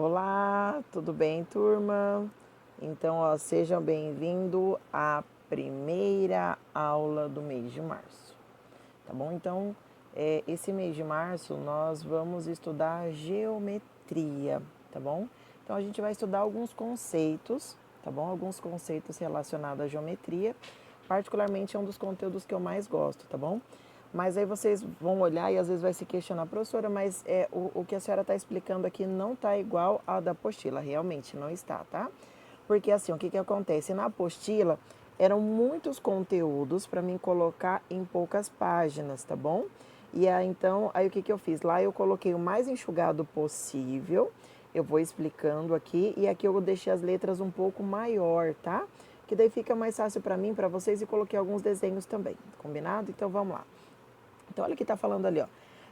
Olá, tudo bem, turma? Então, ó, sejam bem-vindos à primeira aula do mês de março, tá bom? Então, esse mês de março nós vamos estudar geometria, tá bom? Então, a gente vai estudar alguns conceitos, tá bom? Alguns conceitos relacionados à geometria, particularmente é um dos conteúdos que eu mais gosto, tá bom? Mas aí vocês vão olhar e às vezes vai se questionar, professora, mas o que a senhora está explicando aqui não está igual ao da apostila, realmente não está, tá? Porque assim, o que acontece? Na apostila eram muitos conteúdos para mim colocar em poucas páginas, tá bom? E aí, então, aí o que eu fiz? Lá eu coloquei o mais enxugado possível, eu vou explicando aqui, e aqui eu deixei as letras um pouco maior, tá? Que daí fica mais fácil para mim, para vocês, e coloquei alguns desenhos também, combinado? Então vamos lá. Então, olha o que está falando ali, ó.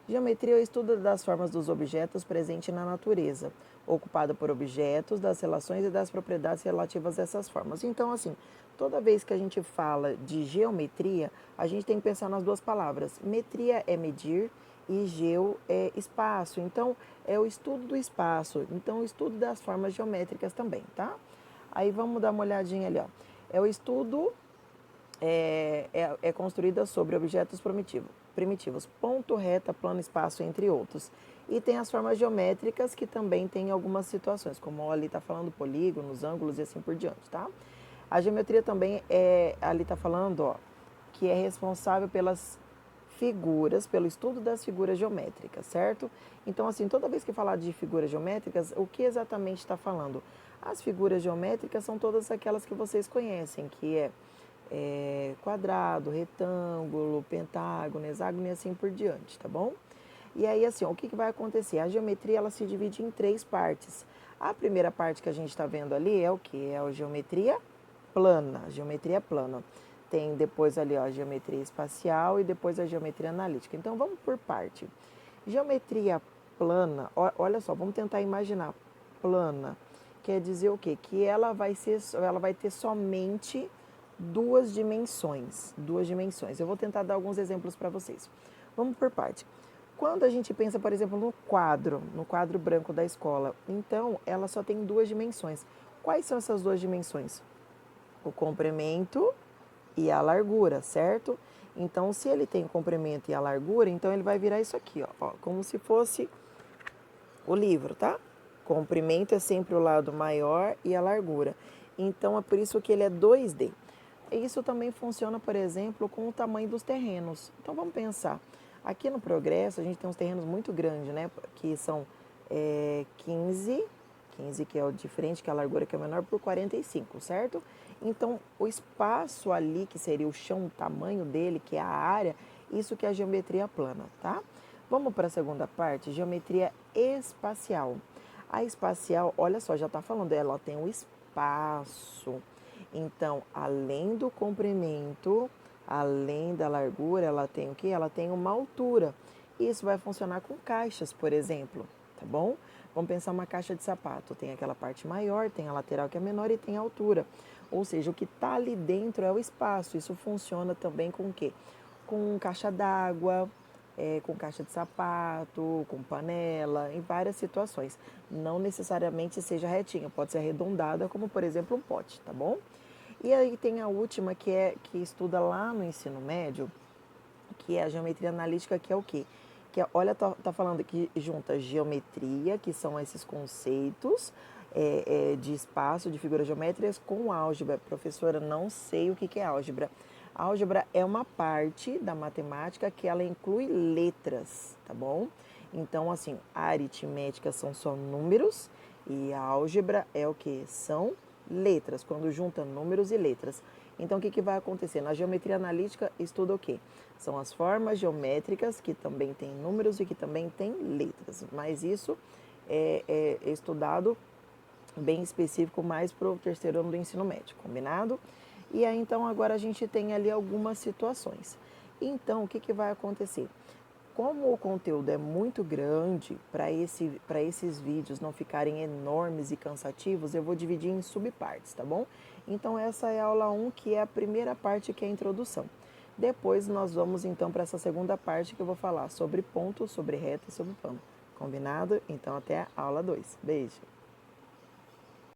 Geometria é o estudo das formas dos objetos presentes na natureza, ocupada por objetos, das relações e das propriedades relativas a essas formas. Então, assim, toda vez que a gente fala de geometria, a gente tem que pensar nas duas palavras. Metria é medir e geo é espaço. Então, é o estudo do espaço. Então, o estudo das formas geométricas também, tá? Aí vamos dar uma olhadinha ali, ó. É o estudo é construída sobre objetos primitivos, ponto, reta, plano, espaço, entre outros. E tem as formas geométricas que também tem algumas situações, como ali está falando polígonos, ângulos e assim por diante, tá? A geometria também ali está falando, ó, que é responsável pelas figuras, pelo estudo das figuras geométricas, certo? Então, assim, toda vez que falar de figuras geométricas, o que exatamente está falando? As figuras geométricas são todas aquelas que vocês conhecem, que é quadrado, retângulo, pentágono, hexágono e assim por diante, tá bom? E aí, assim, ó, o que vai acontecer? A geometria ela se divide em três partes. A primeira parte que a gente está vendo ali é o que? É a geometria plana. Geometria plana. Tem depois ali ó, a geometria espacial e depois a geometria analítica. Então vamos por parte. Geometria plana, olha só, vamos tentar imaginar. Plana quer dizer o quê? Que ela vai ter somente duas dimensões. Duas dimensões. Eu vou tentar dar alguns exemplos para vocês. Vamos por parte. Quando a gente pensa, por exemplo, no quadro branco da escola, então ela só tem duas dimensões. Quais são essas duas dimensões? O comprimento e a largura, certo? Então, se ele tem o comprimento e a largura, então ele vai virar isso aqui, ó, como se fosse o livro, tá? Comprimento é sempre o lado maior e a largura. Então, é por isso que ele é 2D. Isso também funciona, por exemplo, com o tamanho dos terrenos. Então, vamos pensar. Aqui no Progresso, a gente tem uns terrenos muito grandes, né? Que são 15 que é o de frente, que é a largura que é menor, por 45, certo? Então, o espaço ali, que seria o chão, o tamanho dele, que é a área, isso que é a geometria plana, tá? Vamos para a segunda parte, geometria espacial. A espacial, olha só, já está falando, ela tem o espaço. Então, além do comprimento, além da largura, ela tem o quê? Ela tem uma altura. Isso vai funcionar com caixas, por exemplo, tá bom? Vamos pensar uma caixa de sapato. Tem aquela parte maior, tem a lateral que é menor e tem a altura. Ou seja, o que está ali dentro é o espaço. Isso funciona também com o quê? Com caixa d'água, com caixa de sapato, com panela, em várias situações. Não necessariamente seja retinha, pode ser arredondada, como por exemplo um pote, tá bom? E aí tem a última que estuda lá no ensino médio, que é a geometria analítica, que é o quê? Que é, olha, tá falando que junta geometria, que são esses conceitos de espaço, de figuras geométricas, com álgebra. Professora, não sei o que é álgebra. Álgebra é uma parte da matemática que ela inclui letras, tá bom? Então, assim, a aritmética são só números e a álgebra é o que? São letras, quando junta números e letras. Então, o que vai acontecer? Na geometria analítica, estuda o quê? São as formas geométricas que também têm números e que também têm letras. Mas isso é estudado bem específico mais para o terceiro ano do ensino médio, combinado? E aí, então, agora a gente tem ali algumas situações. Então, o que vai acontecer? Como o conteúdo é muito grande, para esses vídeos não ficarem enormes e cansativos, eu vou dividir em subpartes, tá bom? Então, essa é a aula 1, que é a primeira parte, que é a introdução. Depois, nós vamos então para essa segunda parte, que eu vou falar sobre ponto, sobre reta e sobre plano. Combinado? Então, até a aula 2. Beijo!